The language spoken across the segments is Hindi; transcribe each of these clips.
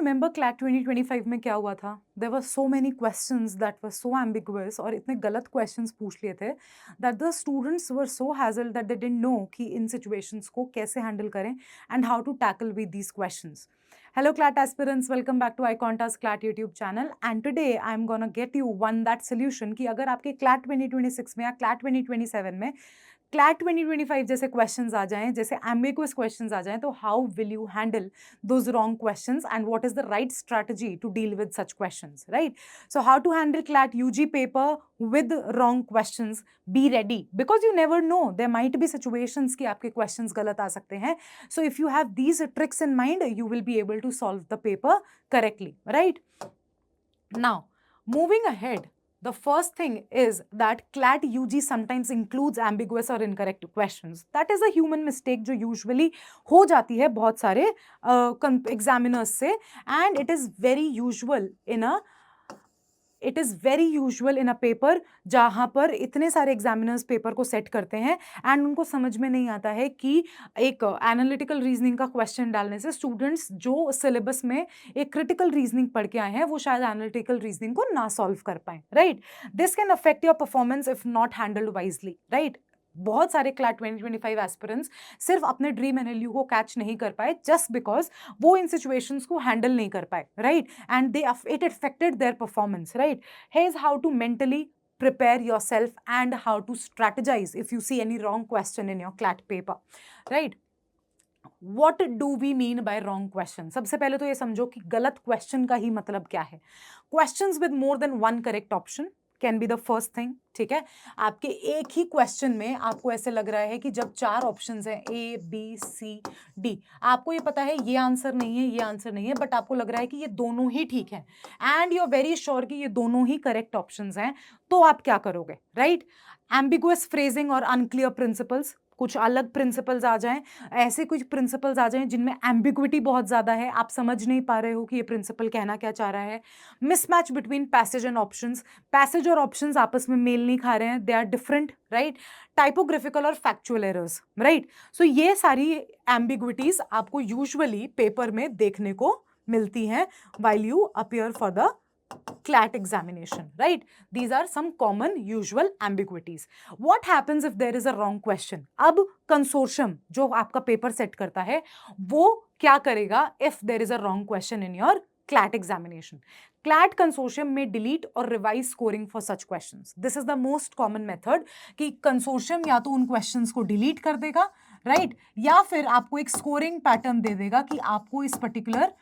रिमेंबर क्लैट 2025 में क्या हुआ था? There were so many questions that were so ambiguous और इतने गलत क्वेश्चंस पूछ लिए थे that the students were so hassled that they didn't know कि इन सिचुएशंस को कैसे हैंडल करें and how to tackle with these questions. Hello CLAT aspirants, welcome back to iConta's CLAT YouTube channel and today I'm gonna get you one that solution कि अगर आपके CLAT 2026 में या CLAT 2027 में CLAT 2025 जैसे क्वेश्चंस आ जाएं, जैसे एम्बिगुअस क्वेश्चंस आ जाएं, तो how will you handle those wrong questions and what is the right strategy to deal with such questions, right? So how to handle CLAT UG paper with wrong questions. Be ready because you never know, there might be situations कि आपके questions गलत आ सकते हैं. So if you have these tricks in mind, you will be able to solve the paper correctly, right? Now, moving ahead, the first thing is that CLAT UG sometimes includes ambiguous or incorrect questions. That is a human mistake जो usually हो जाती है बहुत सारे examiners से, and it is very usual in a paper जहाँ पर इतने सारे एग्जामिनर्स पेपर को सेट करते हैं एंड उनको समझ में नहीं आता है कि एक एनालिटिकल रीजनिंग का क्वेश्चन डालने से स्टूडेंट्स जो सिलेबस में एक क्रिटिकल रीजनिंग पढ़ के आए हैं वो शायद एनालिटिकल रीजनिंग को ना सॉल्व कर पाए, right? This can affect your performance if not handled wisely, right? बहुत सारे CLAT 2025 एस्पिरेंट्स सिर्फ अपने ड्रीम एनएलयू को कैच नहीं कर पाए जस्ट बिकॉज वो इन सिचुएशंस को हैंडल नहीं कर पाए, right? And it affected their performance, right? Here is how to mentally prepare yourself and how to strategize if you see any wrong question in your CLAT paper, right? What do we mean by wrong question? सबसे पहले तो ये समझो कि गलत क्वेश्चन का ही मतलब क्या है. Questions with more than one correct option can be the first thing, ठीक है? आपके एक ही क्वेश्चन में आपको ऐसे लग रहा है कि जब 4 ऑप्शंस हैं A, B, C, D, आपको ये पता है ये आंसर नहीं है, ये आंसर नहीं है, बट आपको लग रहा है कि ये दोनों ही ठीक है and you are very sure कि ये दोनों ही करेक्ट ऑप्शंस हैं, तो आप क्या करोगे, राइट? एम्बिगुअस फ्रेजिंग और अनक्लियर प्रिंसिपल्स, कुछ अलग प्रिंसिपल्स आ जाएं, ऐसे कुछ प्रिंसिपल्स आ जाएं जिनमें एम्बिग्विटी बहुत ज़्यादा है, आप समझ नहीं पा रहे हो कि ये प्रिंसिपल कहना क्या चाह रहा है. Mismatch between passage and options, passage और ऑप्शंस आपस में मेल नहीं खा रहे हैं, they are different, right? Typographical और फैक्चुअल एरर्स, राइट? सो ये सारी एम्बिग्विटीज आपको यूजुअली पेपर में देखने को मिलती हैं while you appear for the CLAT examination, right? These are some common usual ambiguities. What happens if there is a wrong question? अब कंसोर्शियम जो आपका पेपर सेट करता है वो क्या करेगा if there is a wrong question in your CLAT examination? CLAT consortium may delete or revise scoring for such questions. This is the most common method कि कंसोर्शियम या तो उन क्वेश्चंस को डिलीट कर देगा, राइट? या फिर आपको एक स्कोरिंग पैटर्न दे देगा कि आपको इस पर्टिकुलर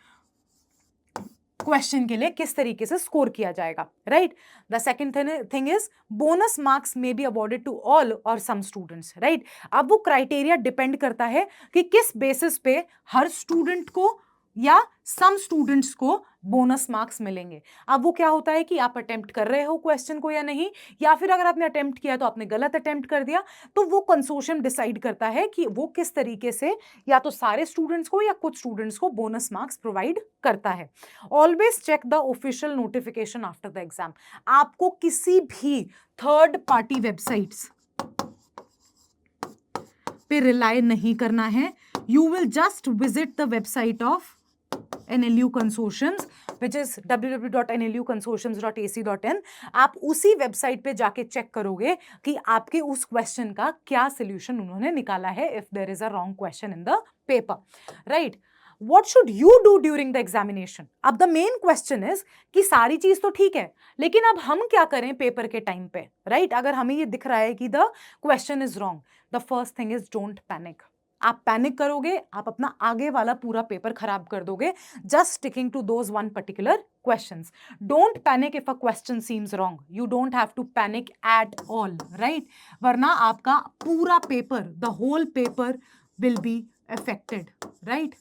क्वेश्चन के लिए किस तरीके से स्कोर किया जाएगा, right? The second thing is bonus marks may be awarded to all और सम स्टूडेंट्स, राइट? अब वो क्राइटेरिया डिपेंड करता है कि किस बेसिस पे हर स्टूडेंट को या सम स्टूडेंट्स को बोनस मार्क्स मिलेंगे. अब वो क्या होता है कि आप अटेम्प्ट कर रहे हो क्वेश्चन को या नहीं, या फिर अगर आपने अटेम्प्ट किया तो आपने गलत अटेम्प्ट कर दिया, तो वो कंसोर्शियम डिसाइड करता है कि वो किस तरीके से या तो सारे स्टूडेंट्स को या कुछ स्टूडेंट्स को बोनस मार्क्स प्रोवाइड करता है. Always check the official notification after the exam. आपको किसी भी थर्ड पार्टी वेबसाइट्स पे रिलाई नहीं करना है. You will just visit the website of NLU Consortiums, which is www.nluconsortiums.ac.in. आप उसी वेबसाइट पे जाके चेक करोगे कि आपके उस क्वेश्चन का क्या सोल्यूशन उन्होंने निकाला है if there is a wrong question in the paper, right? What should you do during the examination? अब the main question is कि सारी चीज तो ठीक है, लेकिन अब हम क्या करें पेपर के टाइम पे, right? अगर हमें ये दिख रहा है कि the question is wrong, the first thing is don't panic. आप पैनिक करोगे, आप अपना आगे वाला पूरा पेपर खराब कर दोगे just sticking to those one particular questions. Don't panic if a question seems wrong. You don't have to panic at all, right? वरना आपका पूरा paper, the whole paper will be affected, right?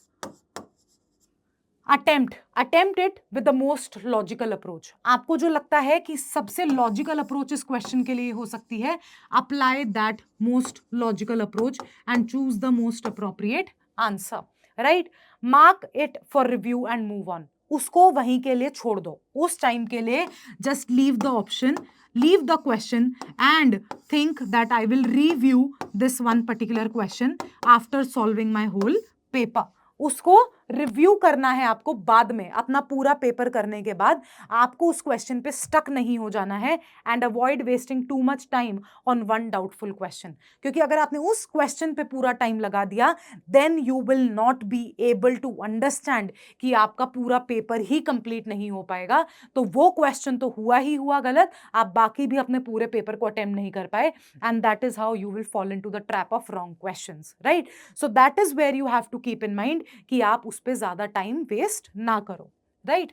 Attempt it with the most logical approach. आपको जो लगता है कि सबसे लॉजिकल अप्रोच इस क्वेश्चन के लिए हो सकती है, apply that most logical approach and choose the most appropriate answer, right? Mark it for review and move on. उसको वहीं के लिए छोड़ दो, उस टाइम के लिए just leave the option, leave the question and think that I will review this one particular question after solving my whole paper. उसको रिव्यू करना है आपको बाद में, अपना पूरा पेपर करने के बाद आपको उस क्वेश्चन पे स्टक नहीं हो जाना है and avoid wasting too much time on one doubtful question, क्योंकि अगर आपने उस क्वेश्चन पे पूरा टाइम लगा दिया then you will not be able to understand कि आपका पूरा पेपर ही कंप्लीट नहीं हो पाएगा। तो वो क्वेश्चन तो हुआ ही हुआ गलत, आप बाकी भी अपने पूरे पेपर को अटेम्प्ट नहीं कर पाए and that is how you will fall into the trap of wrong questions, right? So that is where you have to keep in mind कि आप उस पर ज्यादा टाइम वेस्ट ना करो, राइट?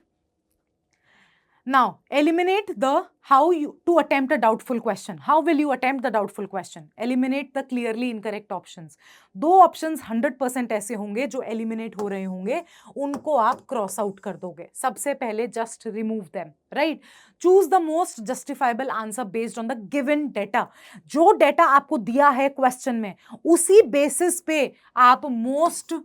Now, eliminate the how you to attempt a doubtful question. How will you attempt the doubtful question? Eliminate the clearly incorrect options. दो options 100% ऐसे होंगे जो eliminate हो रहे होंगे, उनको आप cross out कर दोगे। सबसे पहले just remove them, right? Choose the most justifiable answer based on the given data. जो data आपको दिया है question में, उसी basis पे आप most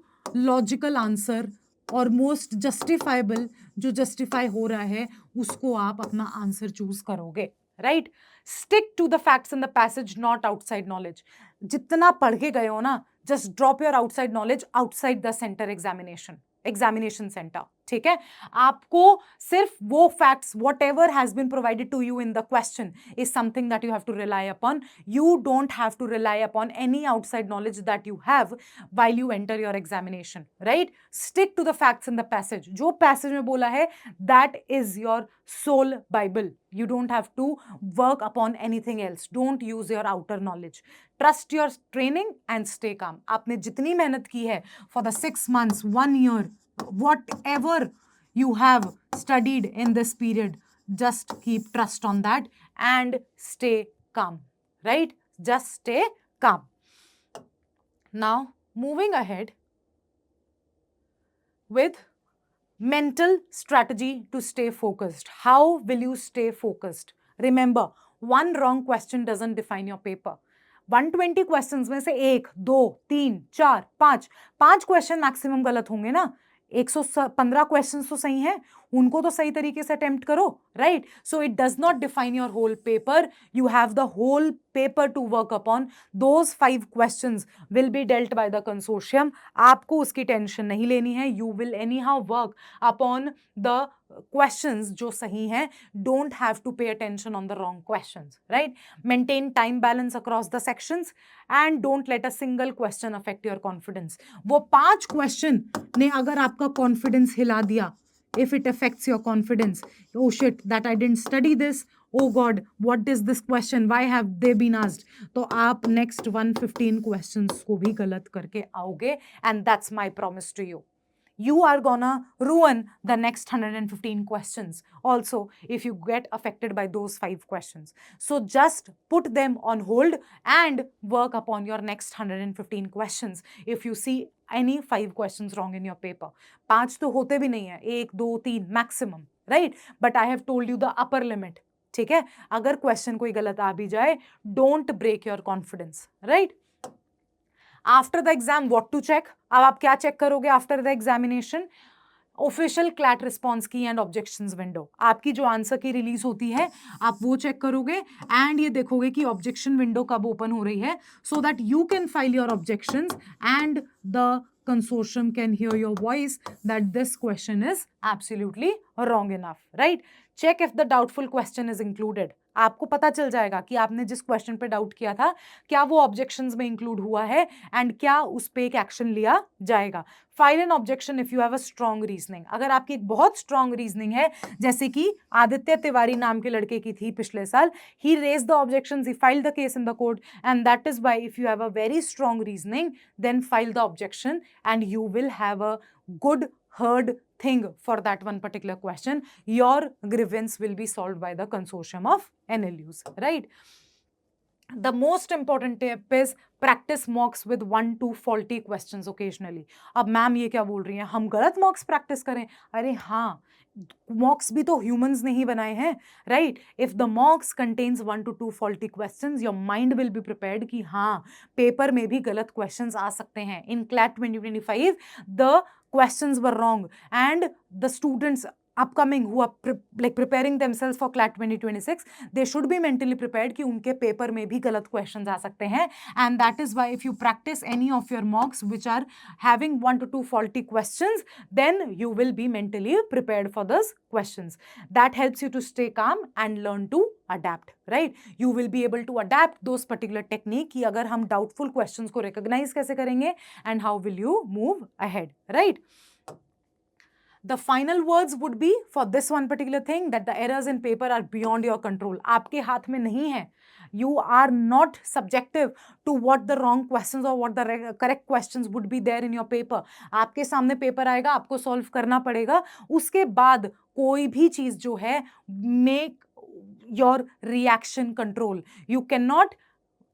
logical answer और मोस्ट जस्टिफाइबल जो जस्टिफाई हो रहा है उसको आप अपना आंसर चूज करोगे, right? Stick to the facts in the passage, not outside knowledge. जितना पढ़ के गए हो ना, just drop your outside knowledge outside the centre examination centre, ठीक है? आपको सिर्फ वो facts whatever has been provided to you in the question is something that you have to rely upon. You don't have to rely upon any outside knowledge that you have while you enter your examination, right? Stick to the facts in the passage. जो passage में बोला है that is your sole Bible. You don't have to work upon anything else. Don't use your outer knowledge. Trust your training and stay calm. आपने जितनी मेहनत की है for the 6 months, 1 year, whatever you have studied in this period, just keep trust on that and stay calm, right? Just stay calm. Now, moving ahead with mental strategy to stay focused. How will you stay focused? Remember, one wrong question doesn't define your paper. 120 questions में से 1, 2, 3, 4, 5 क्वेश्चन मैक्सिमम गलत होंगे ना। 115 क्वेश्चंस तो सही हैं, उनको तो सही तरीके से अटेम्प्ट करो, right? So it does not define your whole paper, you have the whole paper to work upon. Those 5 questions will be dealt by the consortium, आपको उसकी टेंशन नहीं लेनी है। You will anyhow work upon the questions जो सही हैं, don't have to pay attention on the wrong questions, right? Maintain time balance across the sections and don't let a single question affect your confidence. वो 5 question ने अगर आपका confidence हिला दिया, if it affects your confidence, oh shit, that I didn't study this, oh god, what is this question, why have they been asked, तो आप next 115 questions को भी गलत करके आओगे and that's my promise to you. You are gonna ruin the next 115 questions also if you get affected by those 5 questions. So just put them on hold and work upon your next 115 questions if you see any 5 questions wrong in your paper. 5 तो होते भी नहीं है, 1, 2, 3 maximum, right? But I have told you the upper limit. ठीक है? अगर क्वेश्चन कोई गलत आ भी जाए, don't break your confidence, right? After the exam what to check, अब आप क्या चेक करोगे after the examination? Official CLAT response key and objections window, आपकी जो आंसर की रिलीज होती है आप वो चेक करोगे एंड ये देखोगे कि ऑब्जेक्शन विंडो कब ओपन हो रही है, सो that you can file your objections and the consortium can hear your voice that this question is absolutely wrong enough, right? Check if the doubtful question is included. आपको पता चल जाएगा कि आपने जिस क्वेश्चन पे डाउट किया था क्या वो ऑब्जेक्शंस में इंक्लूड हुआ है एंड क्या उस पे एक एक्शन लिया जाएगा। File an objection if you have a strong reasoning, अगर आपकी एक बहुत स्ट्रॉन्ग रीजनिंग है, जैसे कि आदित्य तिवारी नाम के लड़के की थी पिछले साल, he raised the objections, he filed the case in the court and that is why if you have a very strong reasoning then file the objection and you will have a good heard thing for that one particular question. Your grievance will be solved by the consortium of NLUs, right? The most important tip is practice mocks with 1-2 faulty questions occasionally. अब मैम ये क्या बोल रही हैं, हम गलत मॉक्स प्रैक्टिस करें? अरे हाँ, मॉक्स भी तो ह्यूमंस ने ही बनाए हैं, right? If the मॉक्स contains 1-2 faulty questions, your mind will be prepared कि हाँ पेपर में भी गलत क्वेश्चंस आ सकते हैं। इन CLAT 2025 the questions were wrong and the students upcoming who are like preparing themselves for CLAT 2026, they should be mentally prepared कि उनके पेपर में भी गलत questions आ सकते हैं. And that is why if you practice any of your mocks which are having 1 to 2 faulty questions, then you will be mentally prepared for those questions. That helps you to stay calm and learn to adapt, right? You will be able to adapt those particular technique कि अगर हम doubtful questions को recognize कैसे करेंगे and how will you move ahead, right? The final words would be for this one particular thing that the errors in paper are beyond your control. आपके हाथ में नहीं है. You are not subjective to what the wrong questions or what the correct questions would be there in your paper. आपके सामने पेपर आएगा, आपको सॉल्व करना पड़ेगा. उसके बाद कोई भी चीज जो है, make your reaction control. You cannot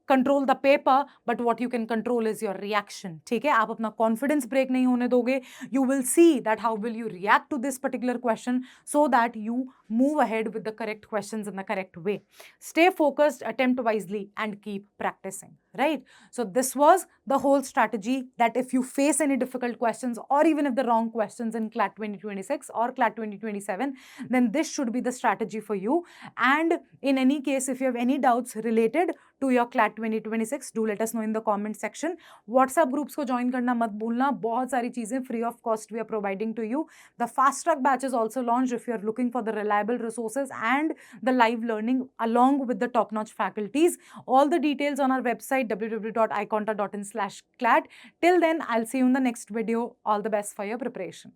control the paper but what you can control is your reaction. ठीक है, आप अपना कॉन्फिडेंस ब्रेक नहीं होने दोगे. You will see that how will you react to this particular question so that you move ahead with the correct questions in the correct way. Stay focused, attempt wisely, and keep practicing, right? So this was the whole strategy that if you face any difficult questions or even if the wrong questions in CLAT 2026 or CLAT 2027, then this should be the strategy for you. And in any case, if you have any doubts related to your CLAT 2026, do let us know in the comment section. WhatsApp groups को join करना मत भूलना. बहुत सारी चीजें free of cost we are providing to you. The fast track batch is also launched if you are looking for the reliable resources and the live learning along with the top-notch faculties. All the details on our website www.iconta.in/clat. Till then, I'll see you in the next video. All the best for your preparation.